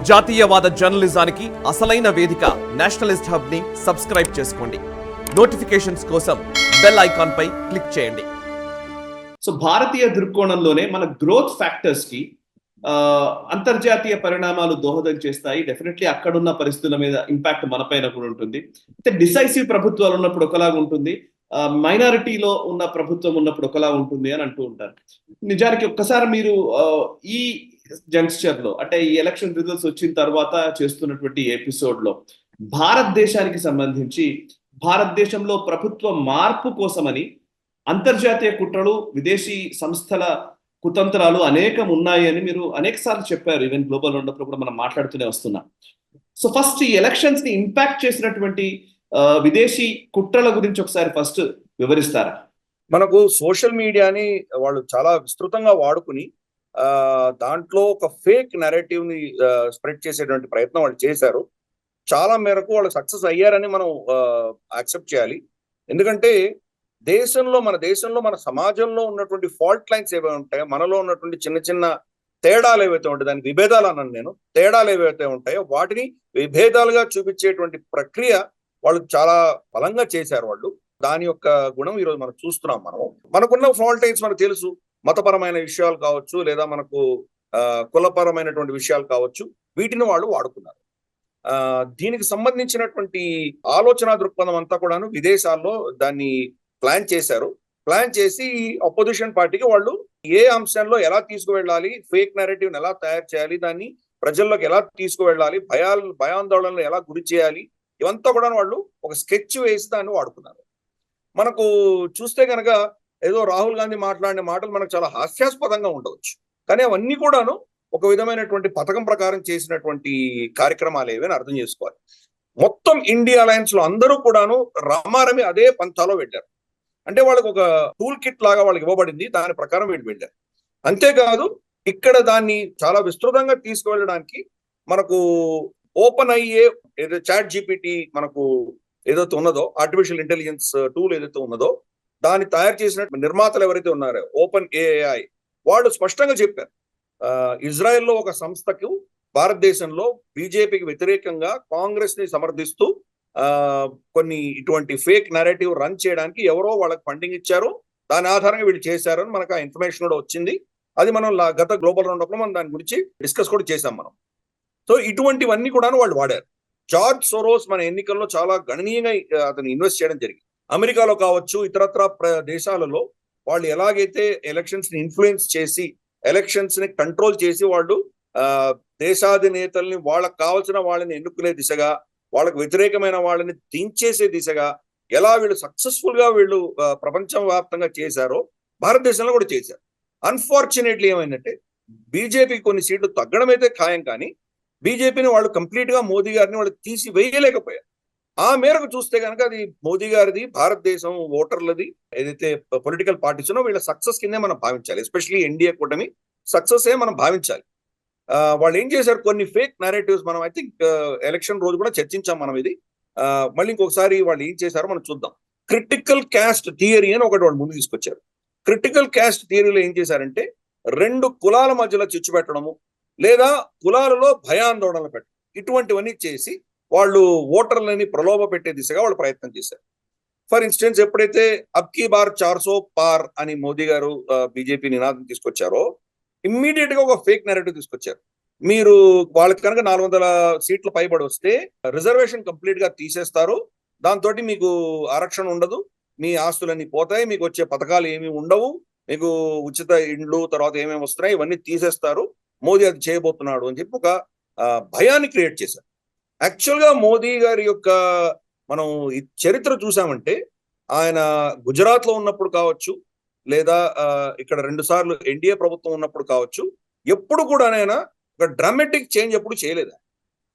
జాతీయవాద జర్నలిజానికి అసలైన వేదిక నేషనలిస్ట్ హబ్ ని సబ్స్క్రైబ్ చేసుకోండి. నోటిఫికేషన్స్ కోసం బెల్ ఐకాన్ పై క్లిక్ చేయండి. సో భారతీయ దృక్కోణంలోనే మన గ్రోత్ ఫ్యాక్టర్స్ కి అంతర్జాతీయ పరిణామాలు దోహదం చేస్తాయి. డెఫినెట్లీ అక్కడున్న పరిస్థితుల మీద ఇంపాక్ట్ మన పైన కూడా ఉంటుంది. అయితే డిసైసివ్ ప్రభుత్వాలు ఉన్నప్పుడు ఒకలాగా ఉంటుంది, మైనారిటీలో ఉన్న ప్రభుత్వం ఉన్నప్పుడు ఒకలా ఉంటుంది అని అంటూ ఉంటారు. నిజానికి ఒక్కసారి మీరు ఈ జంక్చర్ లో, అంటే ఈ ఎలక్షన్ రిజల్ట్స్ వచ్చిన తర్వాత చేస్తున్నటువంటి ఎపిసోడ్ లో భారతదేశానికి సంబంధించి భారతదేశంలో ప్రభుత్వ మార్పు కోసమని అంతర్జాతీయ కుట్రలు, విదేశీ సంస్థల కుతంత్రాలు అనేకం ఉన్నాయి అని మీరు అనేక సార్లు చెప్పారు. ఈవెన్ గ్లోబల్ ఉన్నప్పుడు కూడా మనం మాట్లాడుతూనే వస్తున్నాం. సో ఫస్ట్ ఈ ఎలక్షన్స్ ని ఇంపాక్ట్ చేసినటువంటి విదేశీ కుట్రల గురించి ఒకసారి ఫస్ట్ వివరిస్తారా? మనకు సోషల్ మీడియాని వాళ్ళు చాలా విస్తృతంగా వాడుకుని దాంట్లో ఒక ఫేక్ నెరేటివ్ ని స్ప్రెడ్ చేసేటువంటి ప్రయత్నం వాళ్ళు చేశారు. చాలా మేరకు వాళ్ళు సక్సెస్ అయ్యారని మనం యాక్సెప్ట్ చేయాలి. ఎందుకంటే మన దేశంలో మన సమాజంలో ఉన్నటువంటి ఫాల్ట్ లైన్స్ ఏవైతే ఉంటాయో, మనలో ఉన్నటువంటి చిన్న చిన్న తేడాలు ఏవైతే ఉంటాయో, దానికి విభేదాలు అన్నాను నేను, తేడాలు ఏవైతే ఉంటాయో వాటిని విభేదాలుగా చూపించేటువంటి ప్రక్రియ వాళ్ళు చాలా బలంగా చేశారు. వాళ్ళు దాని యొక్క గుణం ఈరోజు మనం చూస్తున్నాం. మనకున్న ఫాల్ట్ లైన్స్ మనకు తెలుసు. మతపరమైన విషయాలు కావచ్చు, లేదా మనకు కులపరమైనటువంటి విషయాలు కావచ్చు, వీటిని వాళ్ళు వాడుకున్నారు. దీనికి సంబంధించినటువంటి ఆలోచన దృక్పథం అంతా కూడాను విదేశాల్లో దాన్ని ప్లాన్ చేశారు. ప్లాన్ చేసి అపోజిషన్ పార్టీకి వాళ్ళు ఏ అంశంలో ఎలా తీసుకువెళ్ళాలి, ఫేక్ నెరేటివ్ ఎలా తయారు చేయాలి, దాన్ని ప్రజల్లోకి ఎలా తీసుకువెళ్ళాలి, భయాందోళనలు ఎలా గురి చేయాలి, ఇవంతా కూడా వాళ్ళు ఒక స్కెచ్ వేసి దాన్ని వాడుకున్నారు. మనకు చూస్తే కనుక ఏదో రాహుల్ గాంధీ మాట్లాడిన మాటలు మనకు చాలా హాస్యాస్పదంగా ఉండవచ్చు, కానీ అవన్నీ కూడాను ఒక విధమైనటువంటి పథకం ప్రకారం చేసినటువంటి కార్యక్రమాలు ఏవని అర్థం చేసుకోవాలి. మొత్తం ఇండియా అలయన్స్ లో అందరూ కూడాను రమారమి అదే పంథాలో వెళ్ళారు. అంటే వాళ్ళకి ఒక టూల్ కిట్ లాగా వాళ్ళకి ఇవ్వబడింది, దాని ప్రకారం వీళ్ళు వెళ్ళారు. అంతేకాదు ఇక్కడ దాన్ని చాలా విస్తృతంగా తీసుకువెళ్ళడానికి మనకు ఓపెన్ అయ్యే ఏదో చాట్ జీపీటీ మనకు ఏదైతే ఉన్నదో, ఆర్టిఫిషియల్ ఇంటెలిజెన్స్ టూల్ ఏదైతే ఉన్నదో, దాన్ని తయారు చేసిన నిర్మాతలు ఎవరైతే ఉన్నారో ఓపెన్ ఏఐ, వాళ్ళు స్పష్టంగా చెప్పారు ఇజ్రాయెల్లో ఒక సంస్థకు భారతదేశంలో బీజేపీకి వ్యతిరేకంగా కాంగ్రెస్ ని సమర్థిస్తూ కొన్ని ఇటువంటి ఫేక్ నెరేటివ్ రన్ చేయడానికి ఎవరో వాళ్ళకి ఫండింగ్ ఇచ్చారు, దాని ఆధారంగా వీళ్ళు చేశారని మనకు ఆ ఇన్ఫర్మేషన్ కూడా వచ్చింది. అది మనం గత గ్లోబల్ రౌండ్ అప్పుడు మనం దాని గురించి డిస్కస్ కూడా చేశాం మనం. సో ఇటువంటివన్నీ కూడా వాళ్ళు వాడారు. జార్జ్ సోరోస్ మన ఎన్నికల్లో చాలా గణనీయంగా అతను ఇన్వెస్ట్ చేయడం జరిగింది. అమెరికాలో కావచ్చు, ఇతరత్ర దేశాలలో వాళ్ళు ఎలాగైతే ఎలక్షన్స్ ని ఇన్ఫ్లుయెన్స్ చేసి, ఎలక్షన్స్ ని కంట్రోల్ చేసి, వాళ్ళు దేశాధినేతల్ని వాళ్ళకి కావాల్సిన వాళ్ళని ఎన్నుకునే దిశగా, వాళ్ళకు వ్యతిరేకమైన వాళ్ళని దించేసే దిశగా ఎలా వీళ్ళు సక్సెస్ఫుల్ గా వీళ్ళు ప్రపంచవ్యాప్తంగా చేశారో భారతదేశంలో కూడా చేశారు. అన్ఫార్చునేట్లీ ఏమైందంటే బీజేపీకి కొన్ని సీట్లు తగ్గడం అయితే ఖాయం, కానీ బీజేపీని వాళ్ళు కంప్లీట్ గా మోదీ గారిని వాళ్ళు తీసి వేయలేకపోయారు. ఆ మేరకు చూస్తే కనుక అది మోదీ గారిది, భారతదేశం ఓటర్లది ఏదైతే పొలిటికల్ పార్టీస్ ఉన్నో వీళ్ళ సక్సెస్ కిందే మనం భావించాలి. ఎస్పెషల్లీ ఎన్డీఏ కూటమి సక్సెస్ ఏ మనం భావించాలి. వాళ్ళు ఏం చేశారు, కొన్ని ఫేక్ నెరేటివ్స్ మనం ఐ థింక్ ఎలక్షన్ రోజు కూడా చర్చించాం మనం ఇది. మళ్ళీ ఇంకొకసారి వాళ్ళు ఏం చేశారో మనం చూద్దాం. క్రిటికల్ క్యాస్ట్ థియరీ అని ఒకటి వాళ్ళు ముందు తీసుకొచ్చారు. క్రిటికల్ క్యాస్ట్ థియరీలో ఏం చేశారంటే రెండు కులాల మధ్యలో చిచ్చు పెట్టడము, లేదా కులాలలో భయాందోళనలు పెట్టడం, ఇటువంటివన్నీ చేసి వాళ్ళు ఓటర్లని ప్రలోభ పెట్టే దిశగా వాళ్ళు ప్రయత్నం చేశారు. ఫర్ ఇన్స్టెన్స్, ఎప్పుడైతే అబ్కీ బార్ 400 పార్ అని మోదీ గారు బీజేపీ నినాదం తీసుకొచ్చారో, ఇమ్మీడియట్ గా ఒక ఫేక్ నెరేటివ్ తీసుకొచ్చారు. మీరు వాళ్ళకి కనుక 400 సీట్ల పైబడి వస్తే రిజర్వేషన్ కంప్లీట్ గా తీసేస్తారు, దాంతో మీకు ఆరక్షణ ఉండదు, మీ ఆస్తులన్నీ పోతాయి, మీకు వచ్చే పథకాలు ఏమి ఉండవు, మీకు ఉచిత ఇండ్లు తర్వాత ఏమేమి వస్తున్నాయి ఇవన్నీ తీసేస్తారు, మోదీ అది చేయబోతున్నాడు అని చెప్పి ఒక భయాన్ని క్రియేట్ చేశారు. యాక్చువల్ గా మోదీ గారి యొక్క మనం ఈ చరిత్ర చూసామంటే, ఆయన గుజరాత్ లో ఉన్నప్పుడు కావచ్చు, లేదా ఇక్కడ 2 సార్లు ఎన్డీఏ ప్రభుత్వం ఉన్నప్పుడు కావచ్చు, ఎప్పుడు కూడా ఆయన ఒక డ్రామాటిక్ చేంజ్ ఎప్పుడు చేయలేదు.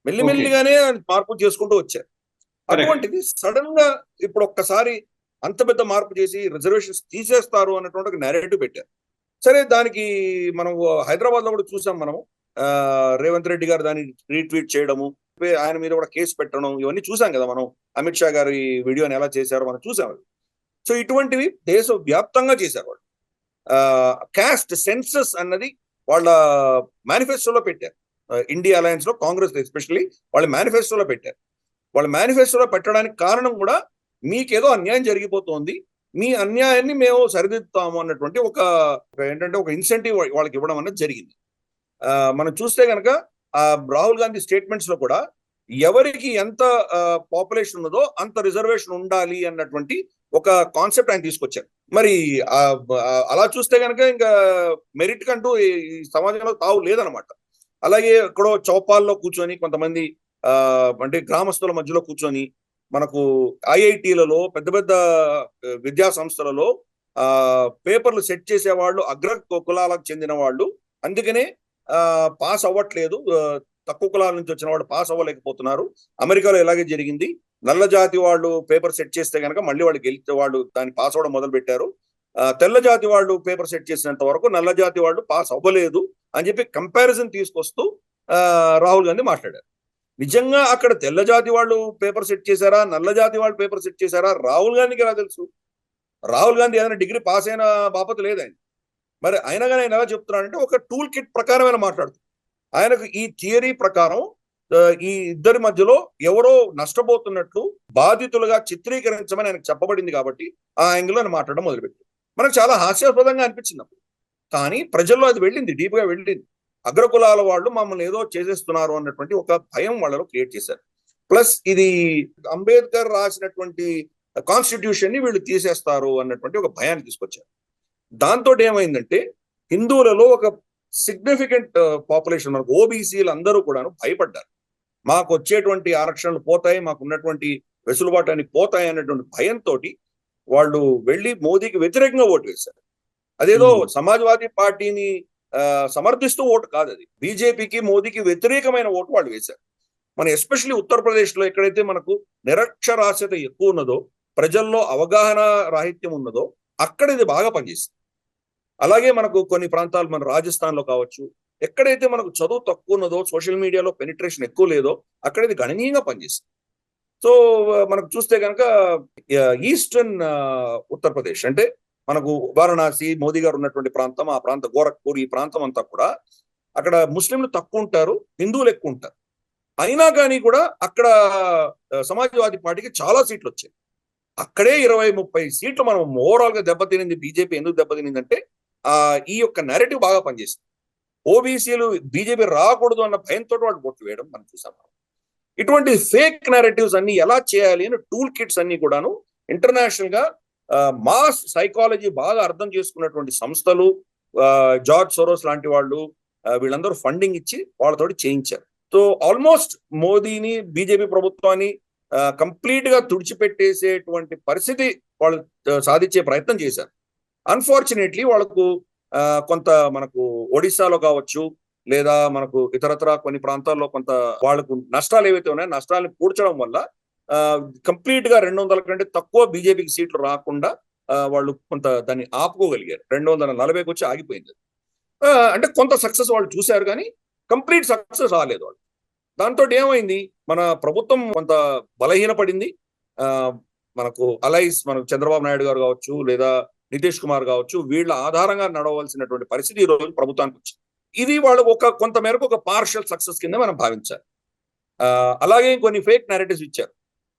మెల్లిమెల్లిగానే మార్పు చేసుకుంటూ వచ్చారు. అటువంటిది సడన్ గా ఇప్పుడు ఒక్కసారి అంత పెద్ద మార్పు చేసి రిజర్వేషన్స్ తీసేస్తారు అన్నటువంటి ఒక నెరేటివ్ పెట్టారు. సరే, దానికి మనం హైదరాబాద్ లో కూడా చూసాం. మనము రేవంత్ రెడ్డి గారు దాన్ని రీట్వీట్ చేయడము, ఆయన మీద కూడా కేసు పెట్టడం, ఇవన్నీ చూసాం కదా మనం. అమిత్ షా గారి వీడియోని ఎలా చేశారో మనం చూసాం. సో ఇటువంటివి దేశవ్యాప్తంగా చేశారు వాళ్ళు. క్యాస్ట్ సెన్సస్ అన్నది వాళ్ళ మేనిఫెస్టోలో పెట్టారు. ఇండియా అలయన్స్ లో కాంగ్రెస్ ఎస్పెషల్లీ వాళ్ళ మేనిఫెస్టోలో పెట్టారు. వాళ్ళ మేనిఫెస్టోలో పెట్టడానికి కారణం కూడా మీకేదో అన్యాయం జరిగిపోతోంది, మీ అన్యాయాన్ని మేము సరిదిద్దుతాము అన్నటువంటి ఏంటంటే ఒక ఇన్సెంటివ్ వాళ్ళకి ఇవ్వడం అనేది జరిగింది. మనం చూస్తే కనుక రాహుల్ గాంధీ స్టేట్మెంట్స్ లో కూడా ఎవరికి ఎంత పాపులేషన్ ఉన్నదో అంత రిజర్వేషన్ ఉండాలి అన్నటువంటి ఒక కాన్సెప్ట్ ఆయన తీసుకొచ్చారు. మరి అలా చూస్తే కనుక ఇంకా మెరిట్ కంటూ ఈ సమాజంలో తావు లేదనమాట. అలాగే ఎక్కడో చౌపాల్లో కూర్చొని కొంతమంది అంటే గ్రామస్తుల మధ్యలో కూర్చొని మనకు ఐఐటీలలో పెద్ద పెద్ద విద్యా సంస్థలలో పేపర్లు సెట్ చేసేవాళ్ళు అగ్ర కులాలకు చెందిన వాళ్ళు, అందుకనే పాస్ అవ్వట్లేదు, తక్కువ కులాల నుంచి వచ్చిన వాళ్ళు పాస్ అవ్వలేకపోతున్నారు. అమెరికాలో ఇలాగే జరిగింది. నల్ల జాతి వాళ్ళు పేపర్ సెట్ చేస్తే కనుక మళ్ళీ వాళ్ళు గెలిచే వాళ్ళు దాన్ని పాస్ అవ్వడం మొదలు పెట్టారు. తెల్ల జాతి వాళ్ళు పేపర్ సెట్ చేసినంత వరకు నల్ల జాతి వాళ్ళు పాస్ అవ్వలేదు అని చెప్పి కంపారిజన్ తీసుకొస్తూ రాహుల్ గాంధీ మాట్లాడారు. నిజంగా అక్కడ తెల్ల జాతి వాళ్ళు పేపర్ సెట్ చేశారా, నల్ల జాతి వాళ్ళు పేపర్ సెట్ చేశారా రాహుల్ గాంధీకి ఎలా తెలుసు? రాహుల్ గాంధీ ఏదైనా డిగ్రీ పాస్ అయిన బాపత లేదు ఆయన. మరి అయినా కానీ ఆయన ఎలా చెప్తున్నాడంటే ఒక టూల్ కిట్ ప్రకారం ఆయన మాట్లాడుతుంది. ఆయనకు ఈ థియరీ ప్రకారం ఈ ఇద్దరి మధ్యలో ఎవరో నష్టపోతున్నట్లు బాధితులుగా చిత్రీకరించమని ఆయనకు చెప్పబడింది కాబట్టి ఆ యాంగిల్లో ఆయన మాట్లాడడం మొదలుపెట్టారు. మనకు చాలా హాస్యాస్పదంగా అనిపించింది అప్పుడు, కానీ ప్రజల్లో అది వెళ్ళింది, డీప్ గా వెళ్ళింది. అగ్రకులాల వాళ్ళు మమ్మల్ని ఏదో చేసేస్తున్నారు అన్నటువంటి ఒక భయం వాళ్ళలో క్రియేట్ చేశారు. ప్లస్ ఇది అంబేద్కర్ రాసినటువంటి కాన్స్టిట్యూషన్ ని వీళ్ళు తీసేస్తారు అన్నటువంటి ఒక భయాన్ని తీసుకొచ్చారు. దాంతో ఏమైందంటే హిందువులలో ఒక సిగ్నిఫికెంట్ పాపులేషన్ మనకు ఓబీసీలు అందరూ కూడా భయపడ్డారు. మాకు వచ్చేటువంటి ఆరక్షణలు పోతాయి, మాకు ఉన్నటువంటి వెసులుబాటు అని పోతాయి అన్నటువంటి భయంతో వాళ్ళు వెళ్ళి మోదీకి వ్యతిరేకంగా ఓటు వేశారు. అదేదో సమాజ్వాదీ పార్టీని సమర్థిస్తూ ఓటు కాదు, అది బీజేపీకి మోదీకి వ్యతిరేకమైన ఓటు వాళ్ళు వేశారు. మన ఎస్పెషల్లీ ఉత్తరప్రదేశ్ లో ఎక్కడైతే మనకు నిరక్షరాస్యత ఎక్కువ ఉన్నదో, ప్రజల్లో అవగాహన రాహిత్యం ఉన్నదో అక్కడ ఇది బాగా పనిచేస్తుంది. అలాగే మనకు కొన్ని ప్రాంతాలు మన రాజస్థాన్ లో కావచ్చు, ఎక్కడైతే మనకు చదువు తక్కువ ఉన్నదో, సోషల్ మీడియాలో పెనిట్రేషన్ ఎక్కువ లేదో అక్కడ ఇది గణనీయంగా పనిచేస్తుంది. సో మనకు చూస్తే కనుక ఈస్టర్న్ ఉత్తరప్రదేశ్ అంటే మనకు వారణాసి మోదీ గారు ఉన్నటువంటి ప్రాంతం, ఆ ప్రాంత గోరఖ్పూర్, ఈ ప్రాంతం అంతా కూడా అక్కడ ముస్లింలు తక్కువ ఉంటారు, హిందువులు ఎక్కువ ఉంటారు. అయినా కానీ కూడా అక్కడ సమాజ్వాదీ పార్టీకి చాలా సీట్లు వచ్చాయి. అక్కడే 20-30 సీట్లు మనం ఓవరాల్ గా దెబ్బతినింది. బీజేపీ ఎందుకు దెబ్బతినిందంటే ఈ యొక్క నెరేటివ్ బాగా పనిచేస్తుంది. ఓబీసీలు బీజేపీ రాకూడదు అన్న భయంతో వాళ్ళు ఓట్లు వేయడం మనం చూసాం. ఇటువంటి ఫేక్ నెరేటివ్స్ అన్ని ఎలా చేయాలి అని టూల్ కిట్స్ అన్ని కూడాను ఇంటర్నేషనల్ గా మాస్ సైకాలజీ బాగా అర్థం చేసుకున్నటువంటి సంస్థలు, జార్జ్ సోరోస్ లాంటి వాళ్ళు, వీళ్ళందరూ ఫండింగ్ ఇచ్చి వాళ్ళతోటి చేయించారు. సో ఆల్మోస్ట్ మోదీని, బీజేపీ ప్రభుత్వాన్ని కంప్లీట్ గా తుడిచిపెట్టేసేటువంటి పరిస్థితి వాళ్ళు సాధించే ప్రయత్నం చేశారు. అన్ఫార్చునేట్లీ వాళ్ళకు కొంత మనకు ఒడిశాలో కావచ్చు, లేదా మనకు ఇతరత్ర కొన్ని ప్రాంతాల్లో కొంత వాళ్ళకు నష్టాలు ఏవైతే ఉన్నాయో నష్టాలను పూడ్చడం వల్ల కంప్లీట్ గా 200 కంటే తక్కువ బీజేపీకి సీట్లు రాకుండా వాళ్ళు కొంత దాన్ని ఆపుకోగలిగారు. 240కి వచ్చి ఆగిపోయింది. అంటే కొంత సక్సెస్ వాళ్ళు చూశారు, కానీ కంప్లీట్ సక్సెస్ రాలేదు వాళ్ళు. దాంతో ఏమైంది, మన ప్రభుత్వం కొంత బలహీనపడింది. మనకు అలైస్, మనకు చంద్రబాబు నాయుడు గారు కావచ్చు, లేదా నితీష్ కుమార్ కావచ్చు, వీళ్ళ ఆధారంగా నడవలసినటువంటి పరిస్థితి ఈ రోజు ప్రభుత్వానికి వచ్చింది. ఇది వాళ్ళు కొంత మేరకు ఒక పార్షియల్ సక్సెస్ కింద మనం భావించాలి. అలాగే కొన్ని ఫేక్ నెరేటివ్స్ ఇచ్చారు.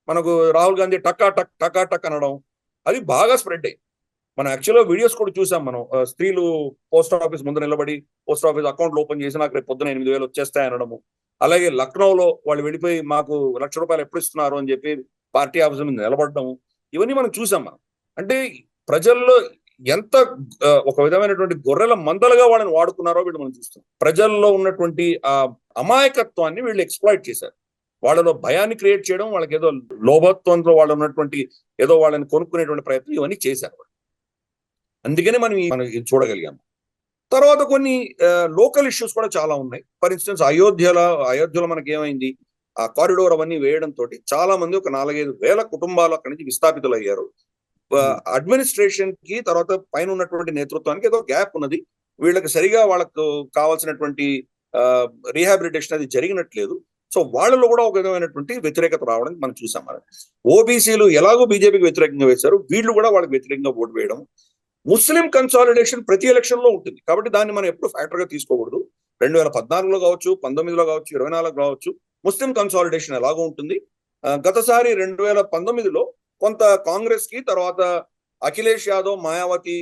మనకు రాహుల్ గాంధీ టకా టక్ టకా టక్ అనడం, అది బాగా స్ప్రెడ్ అయ్యి మనం యాక్చువల్గా వీడియోస్ కూడా చూసాం. మనం స్త్రీలు పోస్ట్ ఆఫీస్ ముందు నిలబడి పోస్ట్ ఆఫీస్ అకౌంట్లు ఓపెన్ చేసి నాకు రేపు పొద్దున 8,000 వచ్చేస్తాయి అనడము. అలాగే లక్నోలో వాళ్ళు వెళ్ళిపోయి మాకు ₹1,00,000 ఎప్పుడు ఇస్తున్నారు అని చెప్పి పార్టీ ఆఫీస్ మీద నిలబడడం, ఇవన్నీ మనం చూసాం. మనం అంటే ప్రజల్లో ఎంత ఒక విధమైనటువంటి గొర్రెల మందలుగా వాళ్ళని వాడుకున్నారో వీళ్ళు మనం చూస్తాం. ప్రజల్లో ఉన్నటువంటి ఆ అమాయకత్వాన్ని వీళ్ళు ఎక్స్ప్లాయిట్ చేశారు. వాళ్ళలో భయాన్ని క్రియేట్ చేయడం, వాళ్ళకి ఏదో లోభత్వంలో వాళ్ళు ఉన్నటువంటి ఏదో వాళ్ళని కొనుక్కునేటువంటి ప్రయత్నం ఇవన్నీ చేశారు. అందుకనే మనం ఇది చూడగలిగాము. తర్వాత కొన్ని లోకల్ ఇష్యూస్ కూడా చాలా ఉన్నాయి. ఫర్ ఇన్స్టెన్స్ అయోధ్యలో మనకి ఏమైంది, ఆ కారిడోర్ అవన్నీ వేయడంతో చాలా మంది ఒక 4-5 వేల కుటుంబాలు అక్కడి నుంచి విస్థాపితులు అయ్యారు. అడ్మినిస్ట్రేషన్ కి తర్వాత పైన ఉన్నటువంటి నేతృత్వానికి ఏదో గ్యాప్ ఉన్నది. వీళ్ళకి సరిగా వాళ్ళకు కావాల్సినటువంటి రీహాబిలిటేషన్ అది జరిగినట్లేదు. సో వాళ్ళలో కూడా ఒక విధమైనటువంటి వ్యతిరేకత రావడం మనం చూసాం. ఓబీసీలు ఎలాగో బీజేపీకి వ్యతిరేకంగా వేశారు, వీళ్ళు కూడా వాళ్ళకి వ్యతిరేకంగా ఓటు వేయడం. ముస్లిం కన్సాలిడేషన్ ప్రతి ఎలక్షన్ లో ఉంటుంది కాబట్టి దాన్ని మనం ఎప్పుడు ఫ్యాక్టర్ గా తీసుకోకూడదు. 2014లో కావచ్చు, 19లో కావచ్చు, 24లో కావచ్చు, ముస్లిం కన్సాలిడేషన్ ఎలాగో ఉంటుంది. గతసారి 2019లో కొంత కాంగ్రెస్ కి, తర్వాత అఖిలేష్ యాదవ్, మాయావతి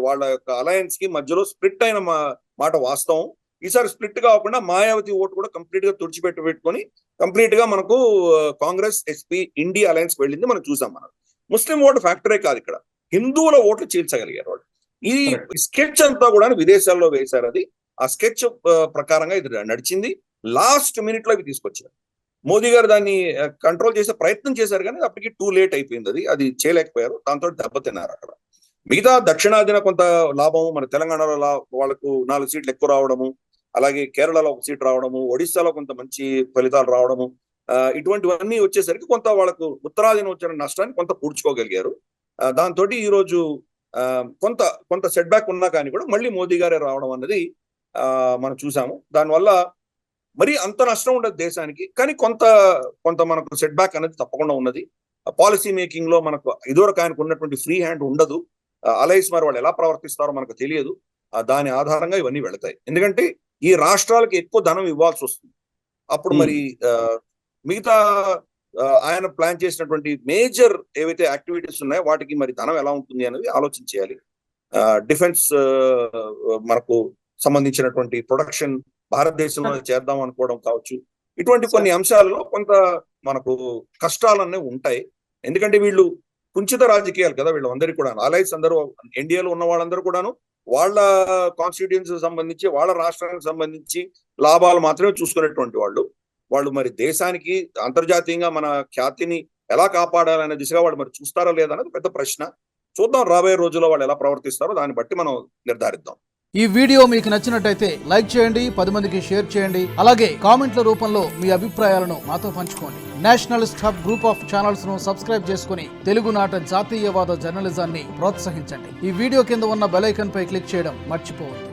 వాళ్ళ యొక్క అలయన్స్ కి మధ్యలో స్ప్లిట్ అయిన మాట వాస్తవం. ఈసారి స్ప్లిట్ కాకుండా మాయావతి ఓటు కూడా కంప్లీట్ గా పెట్టుకొని కంప్లీట్ గా మనకు కాంగ్రెస్, ఎస్పీ, ఇండియా అలయన్స్ వెళ్ళింది మనం చూసాం. మనం ముస్లిం ఓటు ఫ్యాక్టరే కాదు, ఇక్కడ హిందువుల ఓట్లు చీల్చగలిగారు వాళ్ళు. ఈ స్కెచ్ అంతా కూడా విదేశాల్లో వేశారు. అది ఆ స్కెచ్ ప్రకారంగా ఇది నడిచింది. లాస్ట్ మినిట్ లో ఇవి తీసుకొచ్చారు. మోదీ గారు దాన్ని కంట్రోల్ చేసే ప్రయత్నం చేశారు, కానీ అప్పటికి టూ లేట్ అయిపోయింది. అది చేయలేకపోయారు. దాంతో దెబ్బతిన్నారు అక్కడ. మిగతా దక్షిణాదిన కొంత లాభం, మన తెలంగాణలో వాళ్ళకు 4 సీట్లు ఎక్కువ రావడము, అలాగే కేరళలో 1 సీట్ రావడము, ఒడిశాలో కొంత మంచి ఫలితాలు రావడము, ఇటువంటివన్నీ వచ్చేసరికి కొంత వాళ్ళకు ఉత్తరాదిన వచ్చిన నష్టాన్ని కొంత పూడ్చుకోగలిగారు. దాంతో ఈ రోజు కొంత సెట్ బ్యాక్ ఉన్నా కానీ కూడా మళ్ళీ మోదీ గారే రావడం అన్నది మనం చూసాము. దానివల్ల మరి అంత నష్టం ఉండదు దేశానికి, కానీ కొంత మనకు సెట్ బ్యాక్ అనేది తప్పకుండా ఉన్నది. పాలసీ మేకింగ్ లో మనకు ఇదివరకు ఆయనకు ఉన్నటువంటి ఫ్రీ హ్యాండ్ ఉండదు. అలైస్ మరి వాళ్ళు ఎలా ప్రవర్తిస్తారో మనకు తెలియదు. దాని ఆధారంగా ఇవన్నీ వెళతాయి. ఎందుకంటే ఈ రాష్ట్రాలకు ఎక్కువ ధనం ఇవ్వాల్సి వస్తుంది. అప్పుడు మరి మిగతా ఆయన ప్లాన్ చేసినటువంటి మేజర్ ఏవైతే యాక్టివిటీస్ ఉన్నాయో వాటికి మరి ధనం ఎలా ఉంటుంది అనేది ఆలోచించేయాలి. డిఫెన్స్ మనకు సంబంధించినటువంటి ప్రొడక్షన్ భారతదేశంలో చేద్దాం అనుకోవడం కావచ్చు, ఇటువంటి కొన్ని అంశాలలో కొంత మనకు కష్టాలన్నీ ఉంటాయి. ఎందుకంటే వీళ్ళు కుంచిత రాజకీయాలు కదా, వీళ్ళు అందరికీ కూడా అలైస్ అందరూ, ఎన్డీఏలో ఉన్న వాళ్ళందరూ కూడాను వాళ్ళ కాన్స్టిట్యూయెన్సీ సంబంధించి, వాళ్ళ రాష్ట్రానికి సంబంధించి లాభాలు మాత్రమే చూసుకునేటువంటి వాళ్ళు మరి దేశానికి అంతర్జాతీయంగా మన ఖ్యాతిని ఎలా కాపాడాలనే దిశగా వాళ్ళు మరి చూస్తారా లేదా అనేది పెద్ద ప్రశ్న. చూద్దాం రాబోయే రోజుల్లో వాళ్ళు ఎలా ప్రవర్తిస్తారో దాన్ని బట్టి మనం నిర్ధారిద్దాం. ఈ వీడియో మీకు నచ్చినట్టయితే లైక్ చేయండి, 10 మందికి షేర్ చేయండి. అలాగే కామెంట్ల రూపంలో మీ అభిప్రాయాలను మాతో పంచుకోండి. Nationalist hub group of channels ను సబ్స్క్రైబ్ చేసుకుని తెలుగునాట జాతీయవాద జర్నలిజాన్ని ప్రోత్సహించండి. ఈ వీడియో కింద ఉన్న బెల్ ఐకాన్ పై క్లిక్ చేయడం మర్చిపోవద్దు.